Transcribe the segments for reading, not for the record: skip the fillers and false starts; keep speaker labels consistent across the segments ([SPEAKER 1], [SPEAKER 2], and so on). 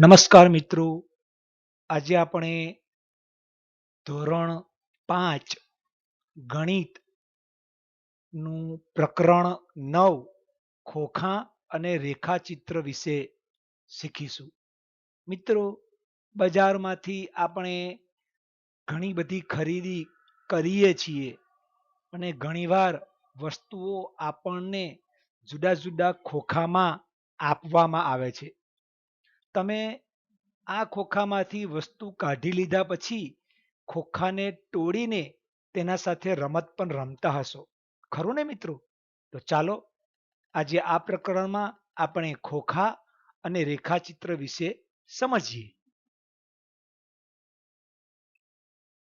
[SPEAKER 1] નમસ્કાર મિત્રો. આજે આપણે ધોરણ 5 ગણિત નું પ્રકરણ 9 ખોખા અને રેખાચિત્ર વિશે શીખીશું. મિત્રો, બજારમાંથી આપણે ઘણી બધી ખરીદી કરીએ છીએ અને ઘણીવાર વસ્તુઓ આપણને જુદા જુદા ખોખામાં આપવામાં આવે છે. તમે આ ખોખામાંથી વસ્તુ કાઢી લીધા પછી ખોખાને તોડીને તેના સાથે રમત પણ રમતા હશો, ખરું ને મિત્રો? તો ચાલો આજે આ પ્રકરણમાં આપણે ખોખા અને રેખાચિત્ર વિશે સમજીએ.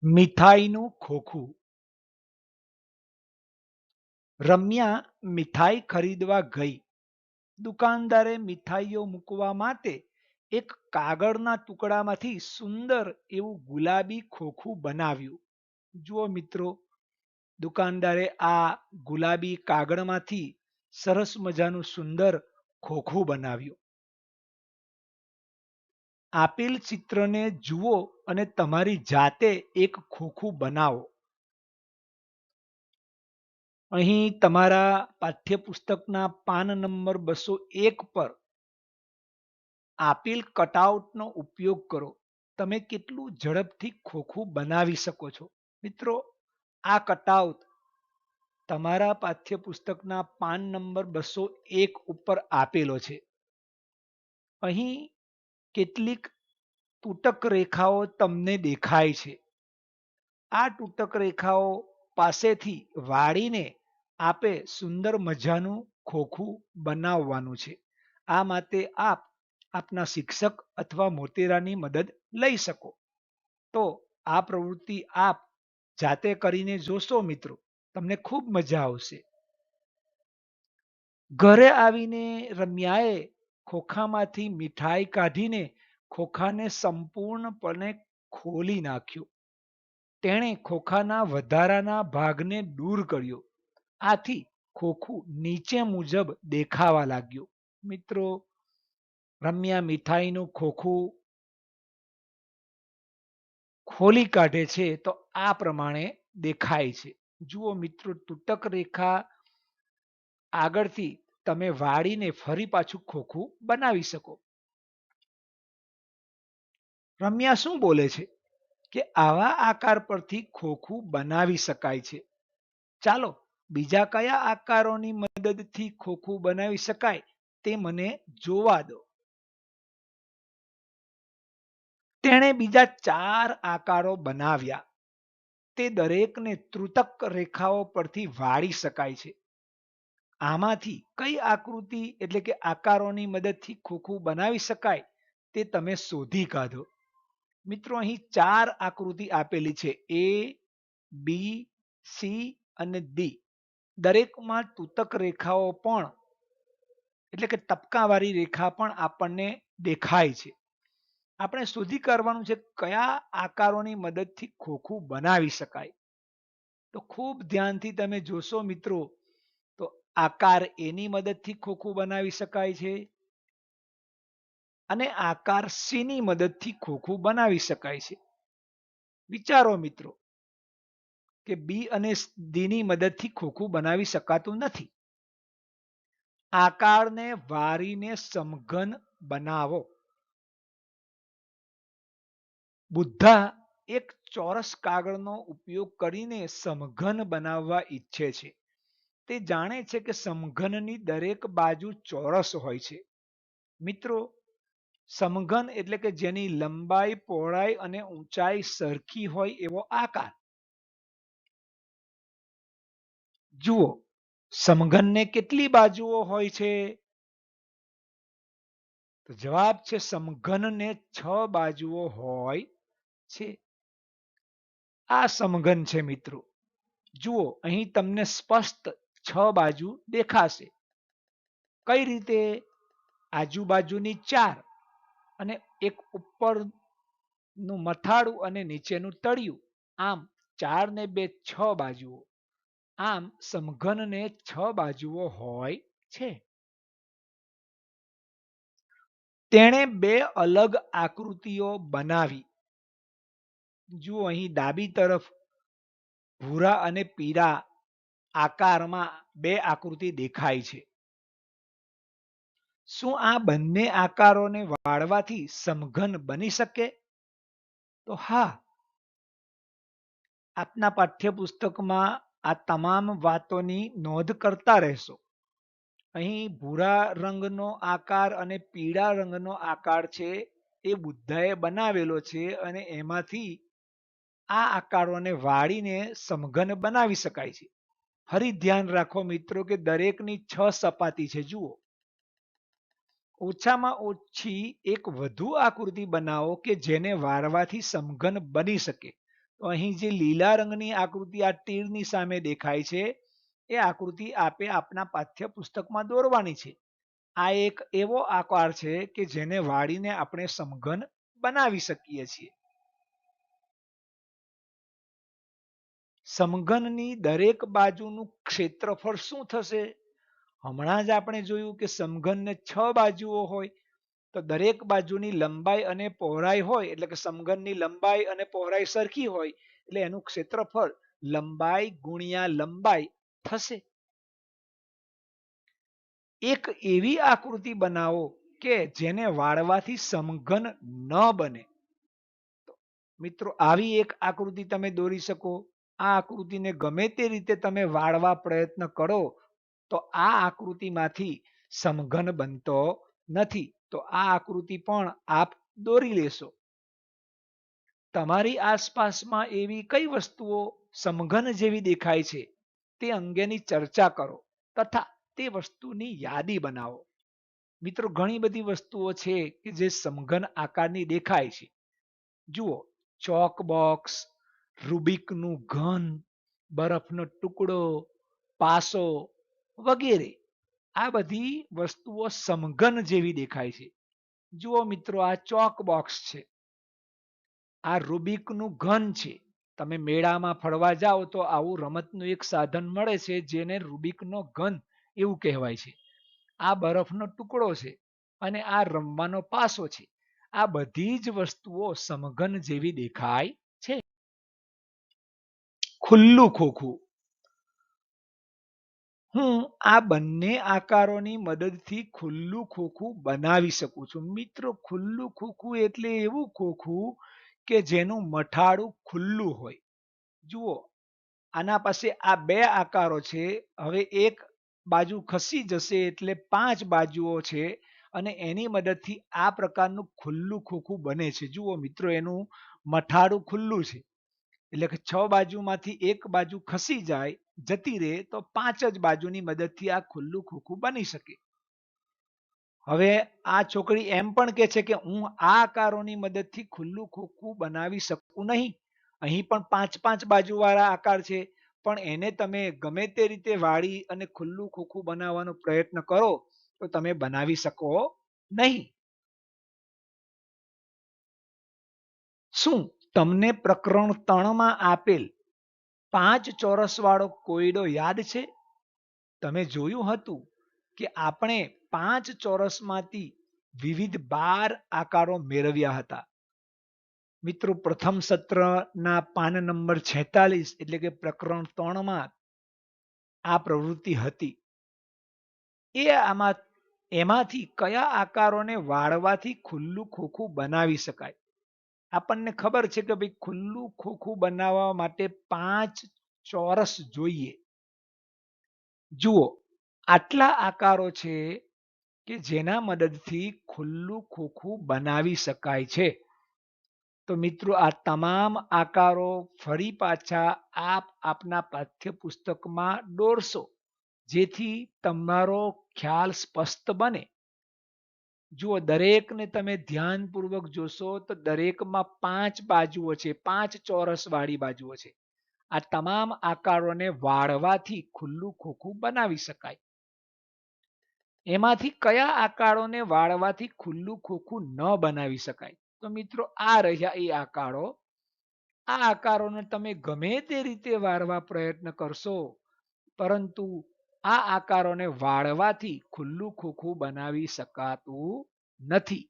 [SPEAKER 1] મીઠાઈનું ખોખું. રમ્યા મીઠાઈ ખરીદવા ગઈ. દુકાનદારે મીઠાઈઓ મૂકવા માટે એક કાગળના ટુકડામાંથી સુંદર એવું ગુલાબી ખોખું બનાવ્યું. જુઓ મિત્રો, દુકાનદારે આ ગુલાબી કાગળમાંથી સરસ મજાનું સુંદર ખોખું બનાવ્યું. આપેલ ચિત્રને જુઓ અને તમારી જાતે એક ખોખું બનાવો. અહીં તમારા પાઠ્યપુસ્તકના પાન નંબર 201 પર આપેલ કટઆઉટનો ઉપયોગ કરો. તમે કેટલું ઝડપથી ખોખું બનાવી શકો છો. મિત્રો, આ કટઆઉટ તમારા પાઠ્યપુસ્તકના પાન નંબર 201 ઉપર આપેલો છે. અહીં કેટલીક તૂટક રેખાઓ તમને દેખાય છે. આ તૂટક રેખાઓ પાસેથી વાળીને આપે સુંદર મજાનું ખોખું બનાવવાનું છે. આ માટે આપ આપના શિક્ષક અથવા મોટેરાની મદદ લઈ શકો. તો આ પ્રવૃત્તિ આપ જાતે કરીને જોશો મિત્રો, તમને ખૂબ મજા આવશે. ઘરે આવીને રમ્યાએ ખોખામાંથી મીઠાઈ કાઢીને ખોખાને સંપૂર્ણપણે ખોલી નાખ્યું. તેણે ખોખાના વધારાના ભાગને દૂર કર્યો. આથી ખોખું નીચે મુજબ દેખાવા લાગ્યું. મિત્રો, રમ્યા મીઠાઈનું ખોખું ખોલી કાઢે છે તો આ પ્રમાણે દેખાય છે. જુઓ મિત્રો, તૂટક રેખા આગળથી તમે વાળીને ફરી પાછું ખોખું બનાવી શકો. રમ્યા શું બોલે છે કે આવા આકાર પરથી ખોખું બનાવી શકાય છે. ચાલો બીજા કયા આકારોની મદદથી ખોખું બનાવી શકાય તે મને જોવા દો. તેણે બીજા 4 આકારો બનાવ્યા. તે દરેકને ત્રુટક રેખાઓ પરથી વાળી શકાય છે. આમાંથી કઈ આકૃતિ એટલે કે આકારોની મદદથી ખોખું બનાવી શકાય તે તમે શોધી કાઢો. મિત્રો, અહીં 4 આકૃતિ આપેલી છે: A, B, C અને D. દરેકમાં તૂટક રેખાઓ પણ એટલે કે ટપકાવાળી રેખા પણ આપણને દેખાય છે. આપણે શોધી કાઢવાનું છે કયા આકારોની મદદથી ખોખું બનાવી શકાય. તો ખૂબ ધ્યાનથી તમે જોશો મિત્રો, તો આકાર A ની મદદથી ખોખું બનાવી શકાય છે અને આકાર C ની મદદથી ખોખું બનાવી શકાય છે. વિચારો મિત્રો કે B અને D ની મદદથી ખોખું બનાવી શકાતું નથી. આકારને વારીને સમઘન બનાવો. બુદ્ધા એક ચોરસ કાગળનો ઉપયોગ કરીને સમઘન બનાવવા ઈચ્છે છે. તે જાણે છે કે સમઘનની દરેક બાજુ ચોરસ હોય છે. મિત્રો, સમઘન એટલે કે જેની લંબાઈ, પહોળાઈ અને ઊંચાઈ સરખી હોય એવો આકાર. જુઓ, સમઘનને કેટલી બાજુઓ હોય છે? તો જવાબ છે સમઘનને 6 બાજુઓ હોય છે. આ સમઘન છે મિત્રો. જુઓ, અહીં તમને સ્પષ્ટ 6 બાજુ દેખાશે. કઈ રીતે? આજુબાજુની 4 અને એક ઉપરનું મથાળું અને નીચેનું તળિયું. આમ 4 ને 2 6 બાજુઓ. આમ સમઘનને 6 બાજુઓ હોય છે. તેણે બે અલગ આકૃતિઓ બનાવી. જુઓ અહીં ડાબી તરફ ભૂરા અને પીળા આકારમાં બે આકૃતિ દેખાય છે. શું આ બંને આકારોને વાળવાથી સમઘન બની શકે? તો હા, આપના પાઠ્યપુસ્તકમાં આ તમામ વાતોની નોંધ કરતા રહેશો. અહીં ભૂરા રંગનો આકાર અને પીળા રંગનો આકાર છે એ બુદ્ધાએ બનાવેલો છે અને એમાંથી આ આકારોને વાળીને સમઘન બનાવી શકાય છે. ફરી ધ્યાન રાખો મિત્રો કે દરેકની 6 સપાટી છે. જુઓ, ઓછામાં ઓછી એક વધુ આકૃતિ બનાવો કે જેને વાળવાથી સમઘન બની શકે. તો અહીં જે લીલા રંગની આકૃતિ આ તીરની સામે દેખાય છે એ આકૃતિ આપે આપના પાઠ્યપુસ્તકમાં દોરવાની છે. આ એક એવો આકાર છે કે જેને વાળીને આપણે સમઘન બનાવી શકીએ છીએ. સમઘનની દરેક બાજુનું ક્ષેત્રફળ શું થશે? હમણાં જ આપણે જોયું કે સમઘનને 6 બાજુઓ હોય તો દરેક બાજુની લંબાઈ અને પહોળાઈ હોય એટલે કે સમઘનની લંબાઈ અને પહોળાઈ સરખી હોય એટલે એનું ક્ષેત્રફળ લંબાઈ ગુણ્યા લંબાઈ થશે. એક એવી આકૃતિ બનાવો કે જેને વાળવાથી સમઘન ન બને. મિત્રો, આવી એક આકૃતિ તમે દોરી શકો. આ આકૃતિને ગમે તે રીતે તમે વાળવા પ્રયત્ન કરો તો આ આકૃતિમાંથી સમઘન બનતો નથી. તો આ આકૃતિ પણ આપ દોરી લેશો. તમારી આસપાસમાં એવી કઈ વસ્તુઓ સમઘન જેવી દેખાય છે તે અંગેની ચર્ચા કરો તથા તે વસ્તુની યાદી બનાવો. મિત્રો, ઘણી બધી વસ્તુઓ છે કે જે સમઘન આકારની દેખાય છે. જુઓ, ચોક બોક્સ, રૂબિકનું ઘન, બરફનો ટુકડો, પાસો વગેરે. આ બધી વસ્તુઓ સમઘન જેવી દેખાય છે. જુઓ મિત્રો, આ ચોક બોક્સ છે, આ રૂબિકનું ઘન છે. તમે મેળામાં ફરવા જાઓ તો આવું રમતનું એક સાધન મળે છે જેને રૂબિકનો ઘન એવું કહેવાય છે. આ બરફનો ટુકડો છે અને આ રમવાનો પાસો છે. આ બધી જ વસ્તુઓ સમઘન જેવી દેખાય છે. ખુલ્લું ખોખું. હું આ બંને આકારોની મદદથી ખુલ્લું ખોખું બનાવી શકું છું. મિત્રો, ખુલ્લું ખોખું એટલે એવું ખોખું કે જેનું મઠાળું ખુલ્લું હોય. જુઓ, આના પાસે આ બે આકારો છે. હવે એક બાજુ ખસી જશે એટલે 5 બાજુઓ છે અને એની મદદથી આ પ્રકારનું ખુલ્લું ખોખું બને છે. જુઓ મિત્રો, એનું મઠાળું ખુલ્લું છે એટલે કે 6 બાજુમાંથી એક બાજુ ખસી જાય જતી રહે તો 5 જ બાજુની મદદથી આ ખુલ્લું ખોખું બની શકે. હવે આ છોકરી એમ પણ કે છે કે હું આ આકારોની મદદથી ખુલ્લું ખોખું બનાવી શકું નહીં. અહીં પણ 5-5 બાજુવાળા આકાર છે પણ એને તમે ગમે તે રીતે વાળી અને ખુલ્લું ખોખું બનાવવાનો પ્રયત્ન કરો તો તમે બનાવી શકો નહીં. શું તમને પ્રકરણ 3માં આપેલ 5 ચોરસ વાળો કોયડો યાદ છે? તમે જોયું હતું કે આપણે 5 ચોરસમાંથી વિવિધ 12 આકારો મેળવ્યા હતા. મિત્રો, પ્રથમ સત્રના પાન નંબર 46 એટલે કે પ્રકરણ 3માં આ પ્રવૃત્તિ હતી. એમાંથી કયા આકારોને વાળવાથી ખુલ્લું ખોખું બનાવી શકાય? આપણને ખબર છે કે ભાઈ ખુલ્લું ખોખું બનાવવા માટે 5 ચોરસ જોઈએ. જુઓ, આટલા આકારો છે કે જેના મદદથી ખુલ્લું ખોખું બનાવી શકાય છે. તો મિત્રો, આ તમામ આકારો ફરી પાછા આપના પાઠ્યપુસ્તકમાં દોરશો જેથી તમારો ખ્યાલ સ્પષ્ટ બને. જુઓ, દરેકને તમે ધ્યાનપૂર્વક જોશો તો દરેકમાં 5 બાજુઓ છે, 5 ચોરસ વાળી બાજુઓ છે. આ તમામ આકારોને વાળવાથી ખુલ્લું ખોખું બનાવી શકાય. એમાંથી કયા આકારોને વાળવાથી ખુલ્લું ખોખું ન બનાવી શકાય? તો મિત્રો, આ રહ્યા એ આકારો. આ આકારોને તમે ગમે તે રીતે વાળવા પ્રયત્ન કરશો પરંતુ આ આકારોને વાળવાથી ખુલ્લું ખોખું બનાવી શકાતું નથી.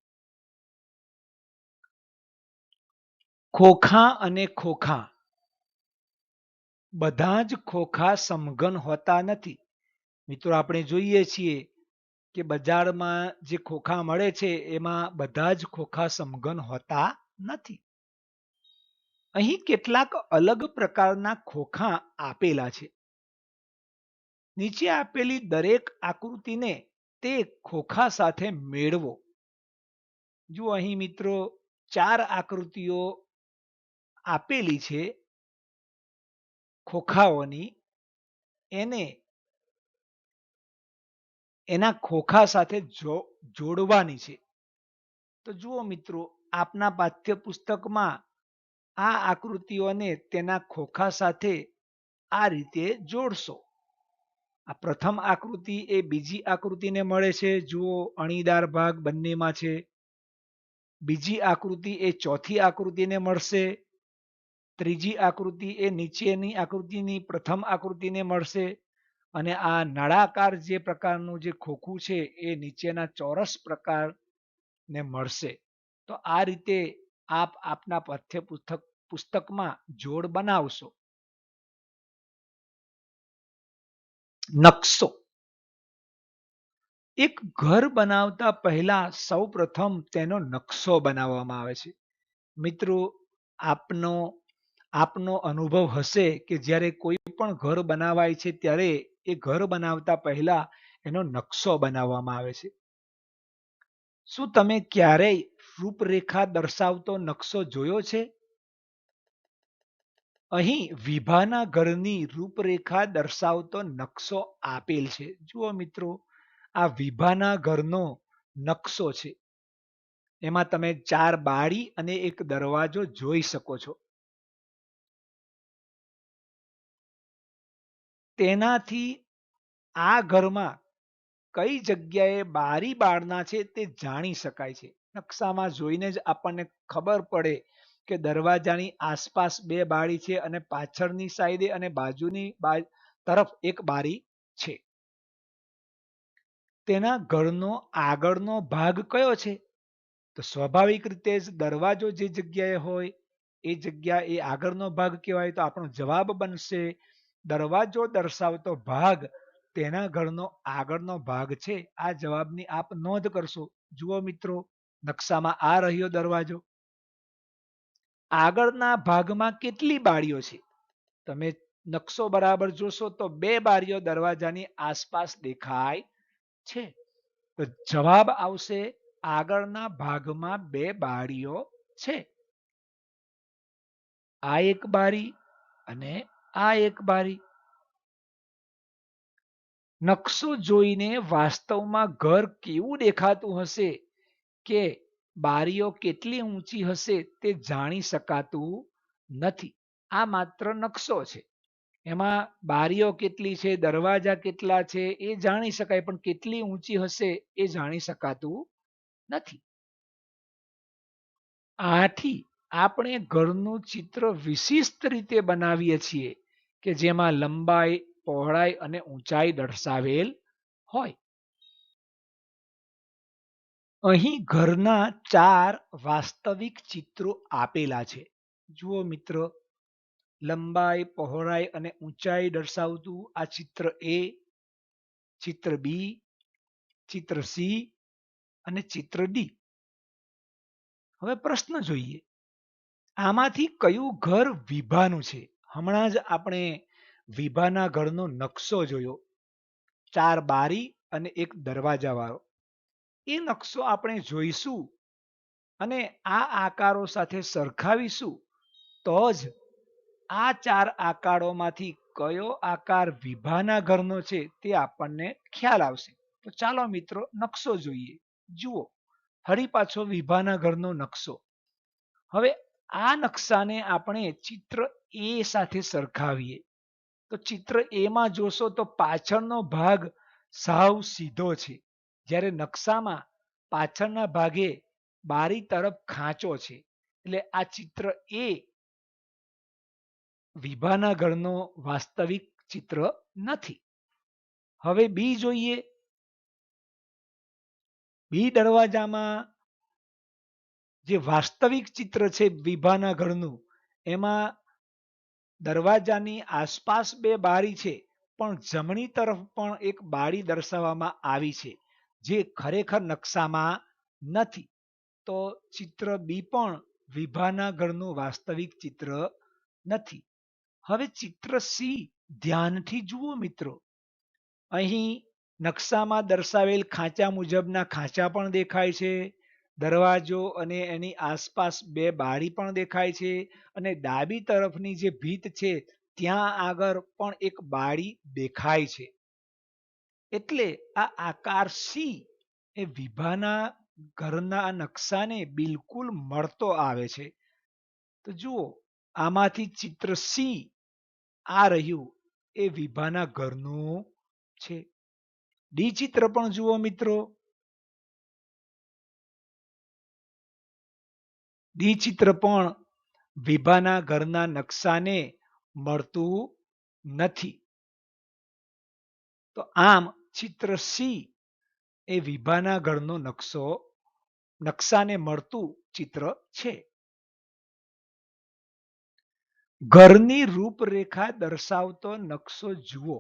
[SPEAKER 1] ખોખા અને ખોખા બધા જ ખોખા સમઘન હોતા નથી. મિત્રો આપણે જોઈએ છીએ કે બજારમાં જે ખોખા મળે છે એમાં બધા જ ખોખા સમઘન હોતા નથી. અહીં કેટલાક અલગ પ્રકારના ખોખા આપેલા છે. નીચે આપેલી દરેક આકૃતિને તે ખોખા સાથે મેળવો. જો અહીં મિત્રો 4 આકૃતિઓ આપેલી છે ખોખાઓની, એને એના ખોખા સાથે જોડવાની છે. તો જુઓ મિત્રો, આપના પાઠ્યપુસ્તકમાં આ આકૃતિઓને તેના ખોખા સાથે આ રીતે જોડશો. આ પ્રથમ આકૃતિ એ બીજી આકૃતિને મળે છે. જુઓ, અણીદાર ભાગ બંનેમાં છે. બીજી આકૃતિ એ ચોથી આકૃતિને મળશે. ત્રીજી આકૃતિ એ નીચેની આકૃતિની પ્રથમ આકૃતિને મળશે. અને આ નળાકાર જે પ્રકારનું જે ખોખું છે એ નીચેના ચોરસ પ્રકારને મળશે. તો આ રીતે આપ આપના પુસ્તકમાં જોડ બનાવશો. નકશો. એક ઘર બનાવતા પહેલા સૌપ્રથમ તેનો નકશો બનાવવામાં આવે છે. મિત્રો, આપનો અનુભવ હશે કે જ્યારે કોઈ પણ ઘર બનાવાય છે ત્યારે એ ઘર બનાવતા પહેલા એનો નકશો બનાવવામાં આવે છે. શું તમે ક્યારેય રૂપરેખા દર્શાવતો નકશો જોયો છે? અહીં વિભાના ઘરની રૂપરેખા દર્શાવતો નકશો આપેલ છે. જુઓ મિત્રો, આ વિભાના ઘરનો નકશો છે. એમાં તમે 4 બારી અને એક દરવાજો જોઈ શકો છો. તેનાથી આ ઘરમાં કઈ જગ્યાએ બારી બારણા છે તે જાણી શકાય છે. નકશામાં જોઈને જ આપણને ખબર પડે કે દરવાજાની આસપાસ 2 બારી છે અને પાછળની સાઈડે અને બાજુની તરફ એક બારી છે. તેના ઘરનો આગળનો ભાગ કયો છે? તો સ્વાભાવિક રીતે જ દરવાજો જે જગ્યાએ હોય એ જગ્યા એ આગળનો ભાગ કહેવાય. તો આપણો જવાબ બનશે દરવાજો દર્શાવતો ભાગ તેના ઘરનો આગળનો ભાગ છે. આ જવાબની આપ નોંધ કરશો. જુઓ મિત્રો, નકશામાં આ રહ્યો દરવાજો. આગળના ભાગમાં કેટલી બારીઓ છે? તમે નકશો બરાબર જોશો તો 2 બારીઓ દરવાજાની આસપાસ દેખાય છે. તો જવાબ આવશે આગળના ભાગમાં 2 બારીઓ છે. આ એક બારી અને આ એક બારી. નકશો જોઈને વાસ્તવમાં ઘર કેવું દેખાતું હશે કે બારીઓ કેટલી ઊંચી હશે તે જાણી શકાતું નથી. આ માત્ર નકશો છે. એમાં બારીઓ કેટલી છે, દરવાજા કેટલા છે એ જાણી શકાય, પણ કેટલી ઊંચી હશે એ જાણી શકાતું નથી. આથી આપણે ઘરનું ચિત્ર વિશિષ્ટ રીતે બનાવીએ છીએ કે જેમાં લંબાઈ, પહોળાઈ અને ઊંચાઈ દર્શાવેલ હોય. અહીં ઘરના 4 વાસ્તવિક ચિત્રો આપેલા છે. જુઓ મિત્રો, લંબાઈ, પહોળાઈ અને ઊંચાઈ દર્શાવતું આ ચિત્ર એ, ચિત્ર બી, ચિત્ર સી અને ચિત્ર ડી. હવે પ્રશ્ન જોઈએ, આમાંથી કયું ઘર વિભાનું છે? હમણાં જ આપણે વિભાના ઘરનો નકશો જોયો, 4 બારી અને એક દરવાજા વાળો. એ નકશો આપણે જોઈશું અને આ આકારો સાથે સરખાવીશું તો જ આ 4 આકારોમાંથી કયો આકાર વિભાના ઘરનો છે તે આપણને ખ્યાલ આવશે. તો ચાલો મિત્રો નકશો જોઈએ. જુઓ, ફરી પાછો વિભાના ઘરનો નકશો. હવે આ નકશાને આપણે ચિત્ર એ સાથે સરખાવીએ. તો ચિત્ર એમાં જોશો તો પાછળનો ભાગ સાવ સીધો છે, જ્યારે નકશામાં પાછળના ભાગે બારી તરફ ખાંચો છે. એટલે આ ચિત્ર એ વિભાના ઘરનો વાસ્તવિક ચિત્ર નથી. હવે બી જોઈએ. બી દરવાજામાં જે વાસ્તવિક ચિત્ર છે વિભાના ઘરનું, એમાં દરવાજાની આસપાસ બે બારી છે, પણ જમણી તરફ પણ એક બારી દર્શાવવામાં આવી છે, જે ખરેખર નકશામાં નથી. તો ચિત્ર બી પણ વિભાના ઘરનું વાસ્તવિક ચિત્ર નથી. હવે ચિત્ર સી ધ્યાનથી જુઓ મિત્રો. અહીં નકશામાં દર્શાવેલ ખાંચા મુજબના ખાંચા પણ દેખાય છે. દરવાજો અને એની આસપાસ બે બારી પણ દેખાય છે, અને ડાબી તરફની જે ભીત છે ત્યાં આગળ પણ એક બારી દેખાય છે. એટલે આ આકાર સી એ વિભાના ઘરના નકશાને બિલકુલ મળતો આવે છે. તો જુઓ, આમાંથી ચિત્ર સી આ રહ્યું એ વિભાના ઘરનું છે. ડી ચિત્ર પણ જુઓ મિત્રો. ડી ચિત્ર પણ વિભાના ઘરના નકશાને મળતું નથી. તો આમ ચિત્ર સી એ વિભાના ઘરનો નકશાને મળતું ચિત્ર છે. ઘરની રૂપરેખા દર્શાવતો નકશો જુઓ.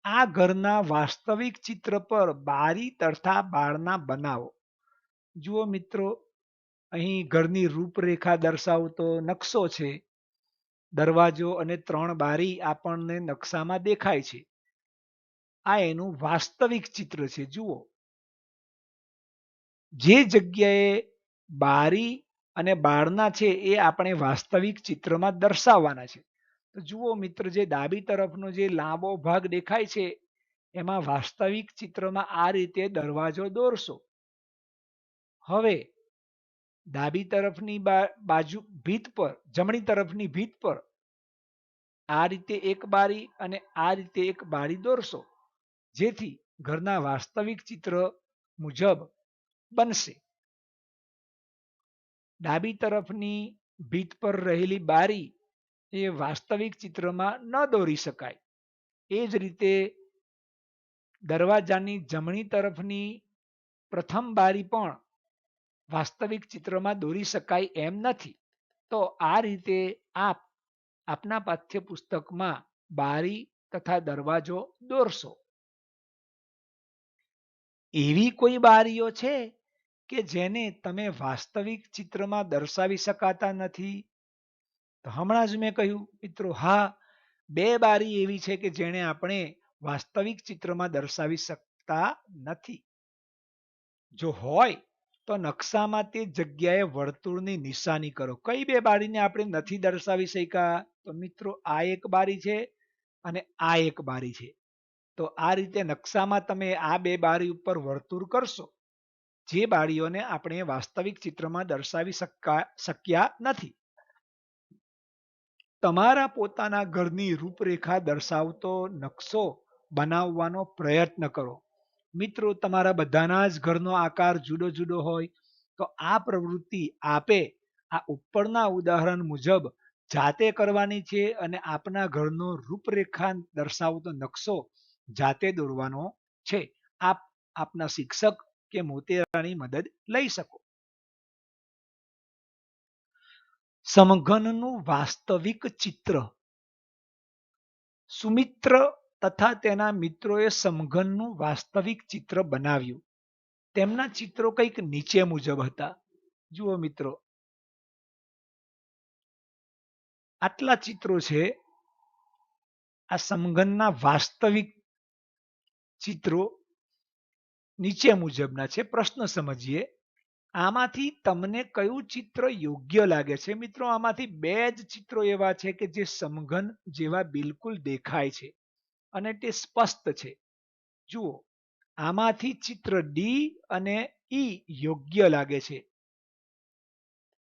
[SPEAKER 1] આ ઘરના વાસ્તવિક ચિત્ર પર બારી તથા બારણા બનાવો. જુઓ મિત્રો, અહીં ઘરની રૂપરેખા દર્શાવતો નકશો છે. દરવાજો અને 3 બારી આપણને નકશામાં દેખાય છે. આ એનું વાસ્તવિક ચિત્ર છે. જુઓ, જે જગ્યાએ બારી અને બારણા છે એ આપણે વાસ્તવિક ચિત્રમાં દર્શાવવાના છે. તો જુઓ મિત્રો, જે ડાબી તરફનો જે લાંબો ભાગ દેખાય છે એમાં વાસ્તવિક ચિત્રમાં આ રીતે દરવાજો દોરશો. હવે ડાબી તરફની બાજુ ભીત પર, જમણી તરફની ભીત પર આ રીતે એક બારી અને આ રીતે એક બારી દોરશો, જેથી ઘરના વાસ્તવિક ચિત્ર મુજબ બનશે. ડાબી તરફની ભીત પર રહેલી બારી એ વાસ્તવિક ચિત્રમાં ન દોરી શકાય. એ જ રીતે દરવાજાની જમણી તરફની પ્રથમ બારી પણ વાસ્તવિક ચિત્રમાં દોરી શકાય એમ નથી. તો આ રીતે આપના પાઠ્યપુસ્તકમાં બારી તથા દરવાજો દોરશો. એવી કોઈ બારીઓ છે કે જેને તમે વાસ્તવિક ચિત્રમાં દર્શાવી શકાતા નથી? તો હમણાં જ મેં કહ્યું મિત્રો, હા, 2 બારી એવી છે કે જેને આપણે વાસ્તવિક ચિત્રમાં દર્શાવી શકતા નથી. જો હોય તો નકશામાં તે જગ્યાએ વર્તુળની નિશાની કરો. કઈ 2 બારીને આપણે નથી દર્શાવી શક્યા? તો મિત્રો, આ એક બારી છે અને આ એક બારી છે. તો આ રીતે નકશામાં તમે આ 2 બારી ઉપર વર્તુળ કરશો, જે બારીઓને આપણે વાસ્તવિક ચિત્રમાં દર્શાવી શક્યા નથી. તમારા પોતાના ઘરની રૂપરેખા દર્શાવતો નકશો બનાવવાનો પ્રયત્ન કરો. મિત્રો, તમારા બધાના જ ઘરનો આકાર જુદો જુદો હોય, તો આ પ્રવૃત્તિ આપે આ ઉપરના ઉદાહરણ મુજબ જાતે કરવાની છે અને આપના ઘરનો રૂપરેખા દર્શાવતો નકશો જાતે દોરવાનો છે. આપ આપના શિક્ષક કે મોટેરાની મદદ લઈ શકો. સમઘનનું વાસ્તવિક ચિત્ર. સુમિત્ર તથા તેના મિત્રોએ સમઘનનું વાસ્તવિક ચિત્ર બનાવ્યું. તેમના ચિત્રો કંઈક નીચે મુજબ હતા. જુઓ મિત્રો, આટલા ચિત્રો છે. આ સમઘનના વાસ્તવિક ચિત્રો નીચે મુજબના છે. પ્રશ્ન સમજીએ. આમાંથી તમને કયું ચિત્ર યોગ્ય લાગે છે? મિત્રો, આમાંથી 2 જ ચિત્રો એવા છે કે જે સમઘન જેવા બિલકુલ દેખાય છે અને તે સ્પષ્ટ છે. જુઓ, આમાંથી ચિત્ર ડી અને ઈ યોગ્ય લાગે છે.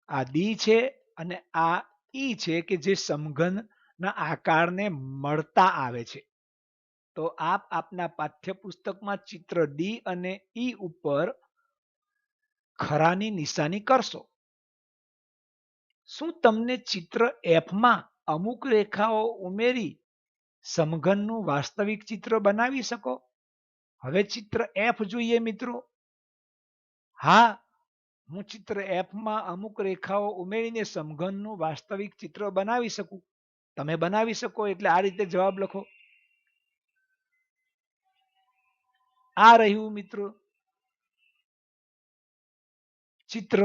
[SPEAKER 1] આ ડી છે અને આ ઈ છે કે જે સમઘનના આકારને મળતા આવે છે. તો આપ આપના પાઠ્યપુસ્તકમાં ચિત્ર ડી અને ઈ ઉપર ખરાની નિશાની કરશો. શું તમને ચિત્ર એફમાં અમુક રેખાઓ ઉમેરી સમઘનનું વાસ્તવિક ચિત્ર બનાવી શકો? હવે ચિત્ર એફ જોઈએ મિત્રો. હા, હું ચિત્ર એફ માં અમુક રેખાઓ ઉમેરીને સમઘનનું વાસ્તવિક ચિત્ર બનાવી શકું. તમે બનાવી શકો એટલે આ રીતે જવાબ લખો. આ રહ્યું મિત્રો ચિત્ર.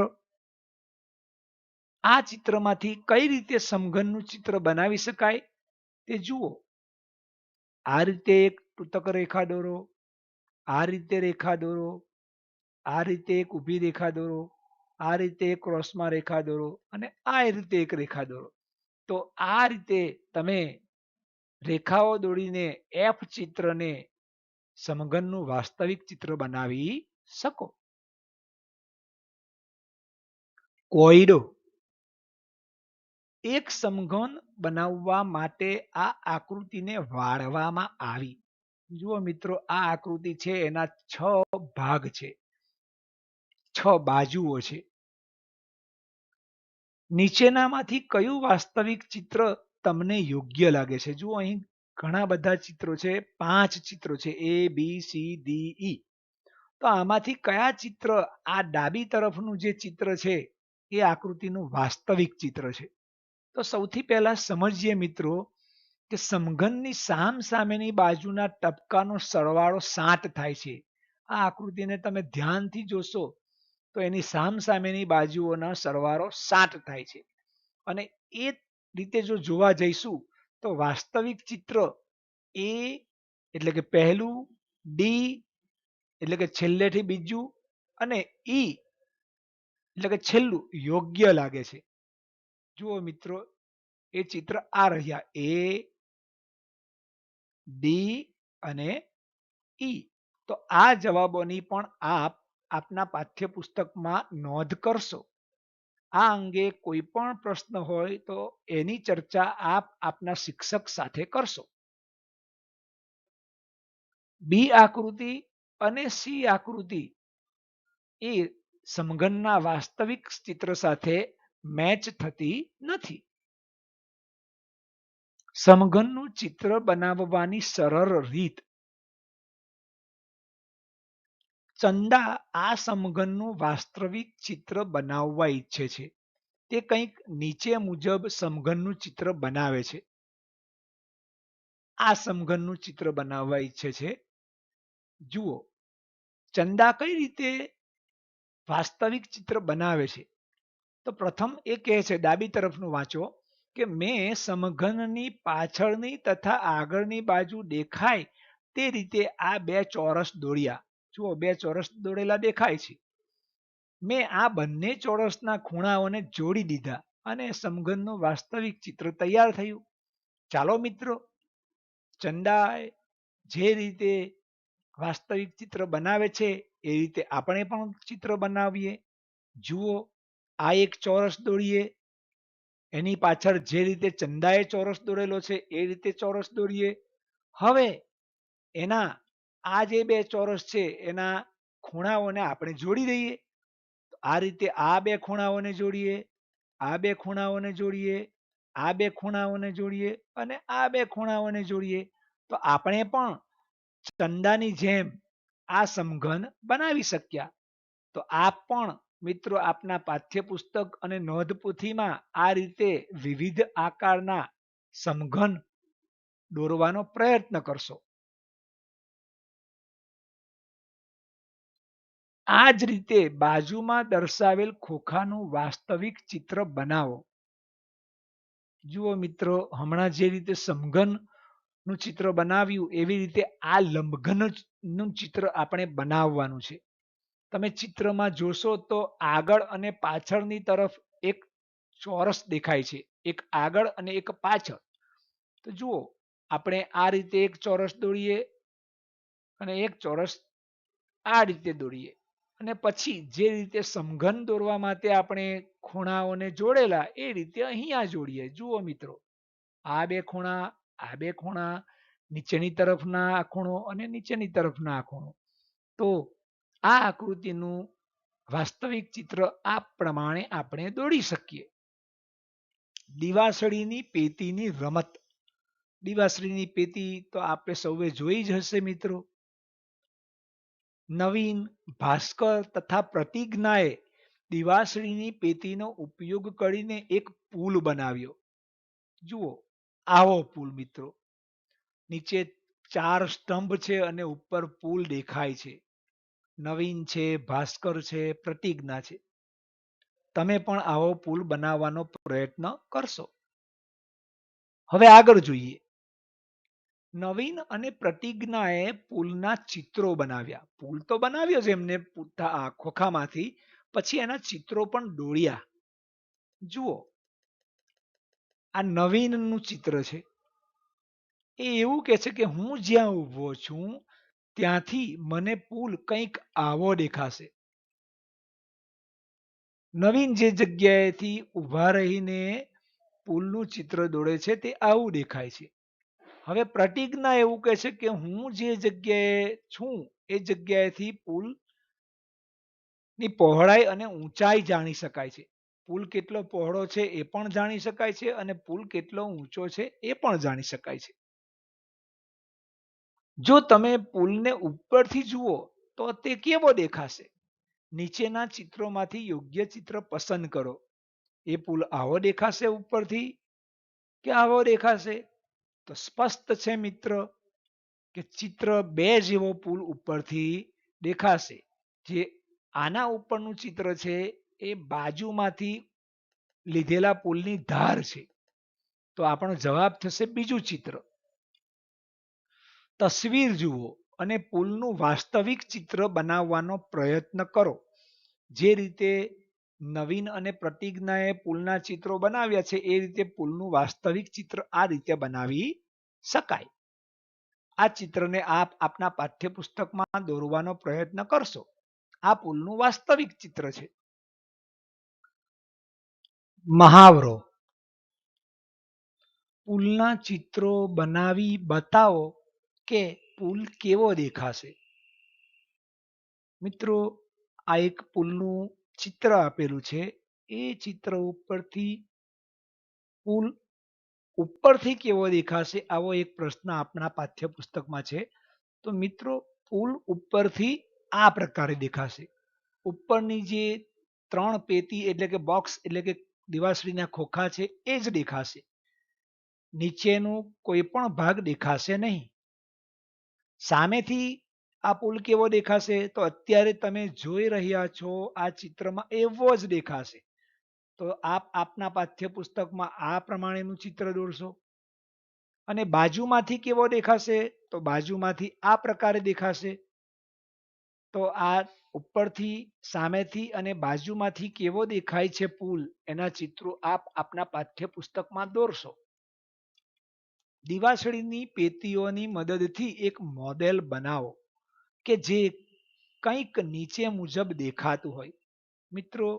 [SPEAKER 1] આ ચિત્રમાંથી કઈ રીતે સમઘનનું ચિત્ર બનાવી શકાય તે જુઓ. આ રીતે એક તૂતક રેખા દોરો, આ રીતે રેખા દોરો, આ રીતે એક ઊભી રેખા દોરો, આ રીતે એક ક્રોસમાં રેખા દોરો અને આ રીતે એક રેખા દોરો. તો આ રીતે તમે રેખાઓ દોડીને એફ ચિત્રને સમઘનનું વાસ્તવિક ચિત્ર બનાવી શકો. કોયડો. એક સમઘન બનાવવા માટે આ આકૃતિને વાળવામાં આવી. જુઓ મિત્રો, આ આકૃતિ છે એના 6 ભાગ છે, 6 બાજુઓ છે. નીચેનામાંથી કયું વાસ્તવિક ચિત્ર તમને યોગ્ય લાગે છે? જુઓ અહીં ઘણા બધા ચિત્રો છે, 5 ચિત્રો છે, A B C D E. તો આમાંથી કયા ચિત્ર, આ ડાબી તરફનું જે ચિત્ર છે એ આકૃતિનું વાસ્તવિક ચિત્ર છે? તો સૌથી પહેલા સમજીએ મિત્રો કે સમઘનની સામ સામેની બાજુના ટપકાનો સરવાળો 7 થાય છે. આ આકૃતિને તમે ધ્યાનથી જોશો તો એની સામ સામેની બાજુઓનો સરવાળો 7 થાય છે. અને એ રીતે જો જોવા જઈશું તો વાસ્તવિક ચિત્ર એ એટલે કે પહેલું, ડી એટલે કે છેલ્લેથી બીજું અને ઈ એટલે કે છેલ્લું યોગ્ય લાગે છે. જુઓ મિત્રો, એ ચિત્ર આ રહ્યા એ, ડી અને ઈ. તો આ જવાબોની પણ આપના પાઠ્યપુસ્તકમાં નોંધ કરશો. આ અંગે કોઈ પણ પ્રશ્ન હોય તો એની ચર્ચા આપના શિક્ષક સાથે કરશો. બી આકૃતિ અને સી આકૃતિ એ સમઘનના વાસ્તવિક ચિત્ર સાથે મેચ થતી નથી. સમઘનનું ચિત્ર બનાવવાની સરળ રીત. ચંદા આ સમઘનનું વાસ્તવિક ચિત્ર બનાવવા ઈચ્છે છે. તે કંઈક નીચે મુજબ સમઘનનું ચિત્ર બનાવે છે. આ સમઘનનું ચિત્ર બનાવવા ઈચ્છે છે. જુઓ, ચંદા કઈ રીતે વાસ્તવિક ચિત્ર બનાવે છે? તો પ્રથમ એ કહે છે, ડાબી તરફનું વાંચો, કે મેં સમઘનની પાછળની તથા આગળની બાજુ દેખાય તે રીતે આ 2 ચોરસ દોર્યા. જુઓ, 2 ચોરસ દોરેલા દેખાય છે. મેં આ બંને ચોરસના ખૂણાઓને જોડી દીધા અને સમઘનનું વાસ્તવિક ચિત્ર તૈયાર થયું. ચાલો મિત્રો, ચંદા જે રીતે વાસ્તવિક ચિત્ર બનાવે છે એ રીતે આપણે પણ ચિત્ર બનાવીએ. જુઓ, આ એક ચોરસ દોરીએ, એની પાછળ જે રીતે ચંદાએ ચોરસ દોરેલો છે એ રીતે ચોરસ દોરીએ. હવે એના આ જે 2 ચોરસ છે એના ખૂણાઓને આપણે જોડી દઈએ. આ રીતે આ 2 ખૂણાઓને જોડીએ, આ 2 ખૂણાઓને જોડીએ, આ 2 ખૂણાઓને જોડીએ અને આ 2 ખૂણાઓને જોડીએ. તો આપણે પણ ચંદાની જેમ આ સમઘન બનાવી શક્યા. તો આપ પણ મિત્રો આપના પાઠ્યપુસ્તક અને નોંધપોથીમાં આ રીતે વિવિધ આકારના સમઘન દોરવાનો પ્રયત્ન કરશો. આ જ રીતે બાજુમાં દર્શાવેલ ખોખાનું વાસ્તવિક ચિત્ર બનાવો. જુઓ મિત્રો, હમણાં જે રીતે સમઘન નું ચિત્ર બનાવ્યું એવી રીતે આ લંબઘન નું ચિત્ર આપણે બનાવવાનું છે. તમે ચિત્રમાં જોશો તો આગળ અને પાછળની તરફ એક ચોરસ દેખાય છે, એક આગળ અને એક પાછળ. તો જુઓ, આપણે આ રીતે એક ચોરસ દોરીએ અને એક ચોરસ આ રીતે દોરીએ અને પછી જે રીતે સમઘન દોરવા માટે આપણે ખૂણાઓને જોડેલા એ રીતે અહીંયા જોડીએ. જુઓ મિત્રો, આ 2 ખૂણા, આ 2 ખૂણા, નીચેની તરફના આ ખૂણો અને નીચેની તરફના આ ખૂણો. તો આ આકૃતિનું વાસ્તવિક ચિત્ર આ પ્રમાણે આપણે દોરી શકીએ. દિવાસળીની પેટીની રમત. દિવાસળીની પેટી તો આપણે સૌએ જોઈ જ હશે મિત્રો. નવીન, ભાસ્કર તથા પ્રતિજ્ઞાએ દિવાસળીની પેટીનો ઉપયોગ કરીને એક પુલ બનાવ્યો. જુઓ, આવો પુલ મિત્રો. નીચે 4 સ્તંભ છે અને ઉપર પુલ દેખાય છે. નવીન છે, ભાસ્કર છે, પ્રતિજ્ઞા છે. તમે પણ આવો પુલ બનાવવાનો પ્રયત્ન કરશો. હવે આગળ જોઈએ. નવીન અને પ્રતિજ્ઞાએ પુલના ચિત્રો બનાવ્યા. પુલ તો બનાવ્યો છે એમને ખોખામાંથી, પછી એના ચિત્રો પણ દોર્યા. જુઓ, આ નવીનનું ચિત્ર છે. એ એવું કે છે કે હું જ્યાં ઊભો છું ત્યાંથી મને પુલ કંઈક આવો દેખાશે. નવીન જે જગ્યાએથી ઊભા રહીને પુલનું ચિત્ર દોરે છે તે આવું દેખાય છે. હવે પ્રતિજ્ઞા એવું કહે છે કે હું જે જગ્યાએ છું એ જગ્યાએથી પુલ ની પહોળાઈ અને ઊંચાઈ જાણી શકાય છે. પુલ કેટલો પહોળો છે એ પણ જાણી શકાય છે અને પુલ કેટલો ઊંચો છે એ પણ જાણી શકાય છે. જો તમે પુલને ઉપરથી જુઓ તો તે કેવો દેખાશે? નીચેના ચિત્રોમાંથી યોગ્ય ચિત્ર પસંદ કરો. એ પુલ આવો દેખાશે ઉપરથી કે આવો દેખાશે? તો સ્પષ્ટ છે મિત્ર કે ચિત્ર 2 જેવો પુલ ઉપરથી દેખાશે. જે આના ઉપરનું ચિત્ર છે એ બાજુમાંથી લીધેલા પુલની ધાર છે. તો આપણો જવાબ થશે બીજું ચિત્ર. તસવીર જુઓ અને પુલનું વાસ્તવિક ચિત્ર બનાવવાનો પ્રયત્ન કરો. જે રીતે નવીન અને પ્રતિજ્ઞાએ પુલના ચિત્રો બનાવ્યા છે એ રીતે પુલનું વાસ્તવિક ચિત્ર આ રીતે બનાવી શકાય. આ ચિત્રને આપ આપના પાઠ્યપુસ્તકમાં દોરવાનો પ્રયત્ન કરશો. આ પુલનું વાસ્તવિક ચિત્ર છે. મહાવરો. પુલના ચિત્રો બનાવી બતાવો કે પુલ કેવો દેખાશે. મિત્રો, આ એક પુલનું ચિત્ર આપેલું છે. એ ચિત્ર ઉપરથી પુલ ઉપરથી કેવો દેખાશે આવો એક પ્રશ્ન આપણા પાઠ્યપુસ્તકમાં છે. તો મિત્રો, પુલ ઉપરથી આ પ્રકારે દેખાશે. ઉપરની જે 3 પેટી એટલે કે બોક્સ એટલે કે દિવાસળીના ખોખા છે એ જ દેખાશે. નીચેનું કોઈ પણ ભાગ દેખાશે નહીં. સામેથી આ પુલ કેવો દેખાશે? તો અત્યારે તમે જોઈ રહ્યા છો આ ચિત્રમાં એવો જ દેખાશે. તો આપ આપના પાઠ્યપુસ્તકમાં આ પ્રમાણેનું ચિત્ર દોરશો. અને બાજુમાંથી કેવો દેખાશે? તો બાજુમાંથી આ પ્રકારે દેખાશે. તો આ ઉપરથી, સામેથી અને બાજુમાંથી કેવો દેખાય છે પુલ એના ચિત્રો આપ આપના પાઠ્યપુસ્તકમાં દોરશો. દિવાસળીની પેટીઓની મદદથી એક મોડેલ બનાવો કે જે કંઈક નીચે મુજબ દેખાતું હોય. મિત્રો,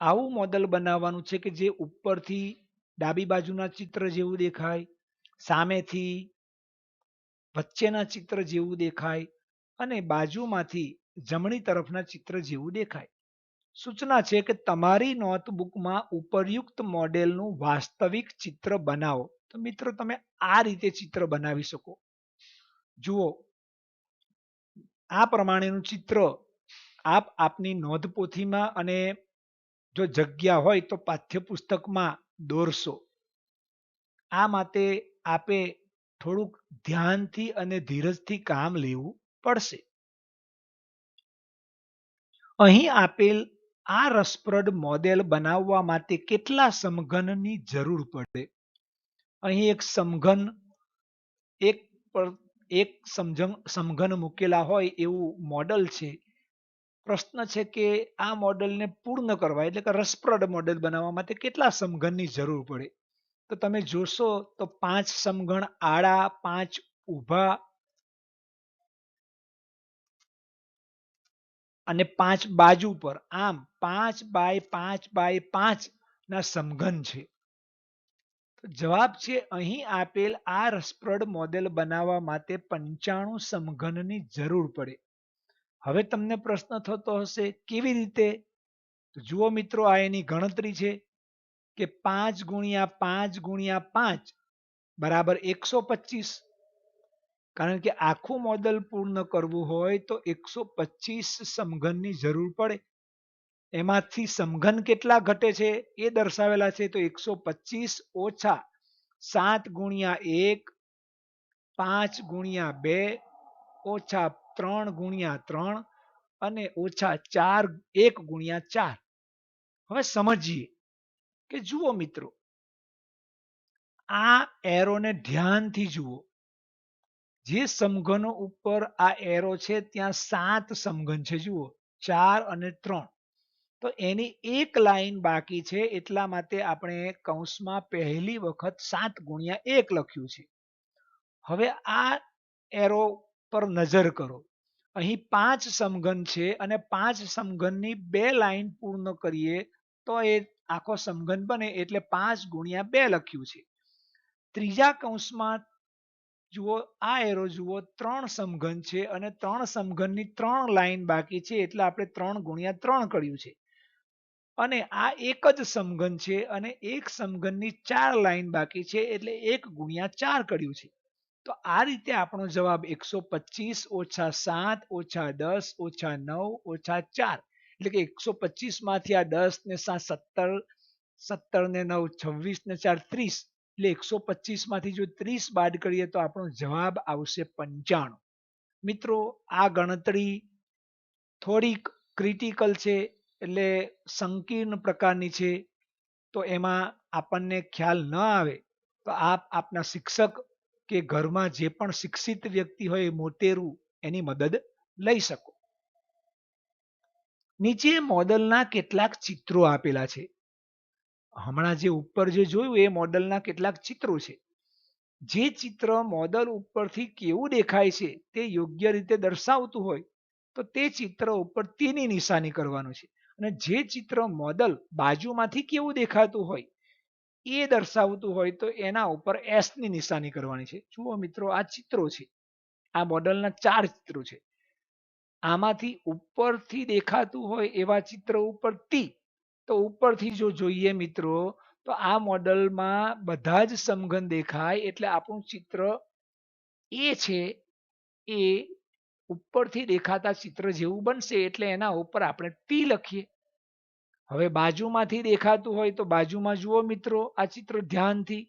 [SPEAKER 1] આવું મોડેલ બનાવવાનું છે કે જે ઉપરથી ડાબી બાજુના ચિત્ર જેવું દેખાય, સામેથી વચ્ચેના ચિત્ર જેવું દેખાય અને બાજુમાંથી જમણી તરફના ચિત્ર જેવું દેખાય. સૂચના છે કે તમારી નોટબુકમાં ઉપરયુક્ત મોડેલનું વાસ્તવિક ચિત્ર બનાવો. તો મિત્રો, તમે આ રીતે ચિત્ર બનાવી શકો. જુઓ, આ પ્રમાણેનું ચિત્ર આપ આપની નોંધપોથીમાં અને જો જગ્યા હોય તો પાઠ્યપુસ્તકમાં દોરશો. આ માટે આપે થોડુંક ધ્યાનથી અને ધીરજથી કામ લેવું પડશે. અહીં આપેલ આ રસપ્રદ મોડેલ બનાવવા માટે કેટલા સમઘનની જરૂર પડે? અહીં એક સમઘન એક સમઘન મૂકેલા હોય એવું મોડેલ છે. પ્રશ્ન છે કે આ મોડેલને પૂર્ણ કરવા એટલે કે રસપ્રદ મોડેલ બનાવવા માટે કેટલા સમઘનની જરૂર પડે? તો તમે જોશો તો 5 સમઘન આડા, 5 ઊભા અને 5 બાજુ પર, આમ 5 બાય 5 બાય 5 ના સમઘન છે. જવાબ છે અહીં આપેલ આ રસપ્રદ મોડેલ બનાવવા માટે 95 સમઘનની જરૂર પડે. હવે તમને પ્રશ્ન થતો હશે કેવી રીતે? તો જુઓ મિત્રો, આ એની ગણતરી છે કે 5 ગુણ્યા 5 ગુણ્યા 5 બરાબર 125. કારણ કે આખું મોડેલ પૂર્ણ કરવું હોય તો 125 સમઘનની જરૂર પડે. એમાંથી સમઘન કેટલા ઘટે છે એ દર્શાવેલા છે. તો 125 ઓછા 7 ગુણ્યા 1, 5 ગુણ્યા 2, ઓછા 3 ગુણ્યા 3 અને ઓછા 4, 1 ગુણ્યા 4. હવે સમજીએ કે જુઓ મિત્રો, આ એરોને ધ્યાનથી જુઓ. જે સમઘનો ઉપર આ એરો છે ત્યાં 7 સમઘન છે. જુઓ 4 અને 3. તો એની એક લાઈન બાકી છે, એટલા માટે આપણે કૌંસમાં પહેલી વખત 7 ગુણ્યા 1 લખ્યું છે. હવે આ એરો પર નજર કરો. અહીં 5 સમઘન છે અને 5 સમઘનની 2 લાઈન પૂર્ણ કરીએ તો એ આખો સમઘન બને, એટલે 5 ગુણ્યા 2 લખ્યું છે. ત્રીજા કૌંસમાં જુઓ, આ એરો જુઓ 3 સમઘન છે અને 3 સમઘનની 3 લાઈન બાકી છે, એટલે આપણે 3 ગુણ્યા 3 કર્યું છે. અને આ એક જ સમઘન છે અને એક સમઘનની 4 લાઈન બાકી છે, એટલે 1 ગુણ્યા 4 કર્યું છે. તો આ રીતે આપણો જવાબ 125 ઓછા 7 ઓછા 10 ઓછા 9 ઓછા 4, એટલે કે 125 માંથી આ 10 ને 7 17, 17 ને 9 26 ને 4 30, એટલે 125 માંથી જો 30 બાદ કરીએ તો આપણો જવાબ આવશે 95. મિત્રો, આ ગણતરી થોડીક ક્રિટિકલ છે, એટલે સંકીર્ણ પ્રકારની છે. તો એમાં આપણને ખ્યાલ ન આવે તો આપ આપના શિક્ષક કે ઘરમાં જે પણ શિક્ષિત વ્યક્તિ હોય, મોટેરું, એની મદદ લઈ શકો. નીચે મોડલના કેટલાક ચિત્રો આપેલા છે. હમણાં જે ઉપર જે જોયું એ મોડલના કેટલાક ચિત્રો છે. જે ચિત્ર મોડલ ઉપરથી કેવું દેખાય છે તે યોગ્ય રીતે દર્શાવતું હોય તો તે ચિત્ર ઉપર તીની નિશાની કરવાનું છે. અને જે ચિત્ર મોડલ બાજુમાંથી કેવું દેખાતું હોય એ દર્શાવતું હોય તો એના ઉપર એસ ની નિશાની કરવાની છે. જુઓ મિત્રો, આ ચિત્રો છે. આ મોડલના 4 ચિત્રો છે. આમાંથી ઉપરથી દેખાતું હોય એવા ચિત્ર ઉપર ટી. તો ઉપરથી જો જોઈએ મિત્રો, તો આ મોડલમાં બધા જ સમઘન દેખાય, એટલે આપણું ચિત્ર એ છે એ ઉપરથી દેખાતા ચિત્ર જેવું બનશે, એટલે એના ઉપર આપણે ટી લખીએ. હવે બાજુમાંથી દેખાતું હોય તો બાજુમાં જુઓ મિત્રો આ ચિત્ર ધ્યાનથી.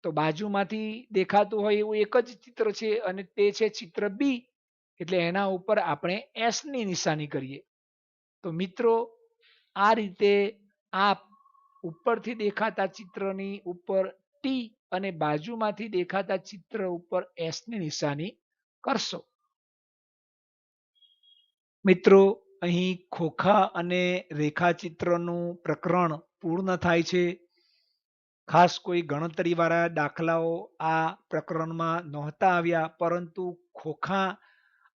[SPEAKER 1] તો બાજુમાંથી દેખાતું હોય એવું એક જ ચિત્ર છે અને તે છે ચિત્ર બી, એટલે એના ઉપર આપણે એસ ની નિશાની કરીએ. તો મિત્રો, આ રીતે આપ ઉપરથી દેખાતા ચિત્રની ઉપર ટી અને બાજુમાંથી દેખાતા ચિત્ર ઉપર એસ ની નિશાની કરશો. મિત્રો, અહીં ખોખા અને રેખાચિત્રનું પ્રકરણ પૂર્ણ થાય છે. ખાસ કોઈ ગણતરી વાળા દાખલાઓ આ પ્રકરણમાં નહોતા આવ્યા, પરંતુ ખોખા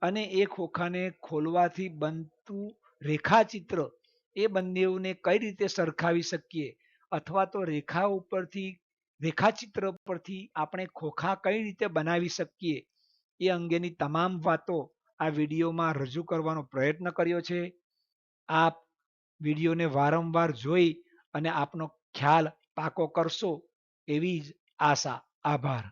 [SPEAKER 1] અને એ ખોખાને ખોલવાથી બનતું રેખાચિત્ર, એ બંનેને કઈ રીતે સરખાવી શકીએ, અથવા તો રેખા ઉપરથી રેખાચિત્ર પરથી આપણે ખોખા કઈ રીતે બનાવી શકીએ, એ અંગેની તમામ વાતો આ વિડીયોમાં રજૂ કરવાનો પ્રયત્ન કર્યો છે. આપ વિડીયોને વારંવાર જોઈ અને આપનો ખ્યાલ પાકો કરશો એવી જ આશા. આભાર.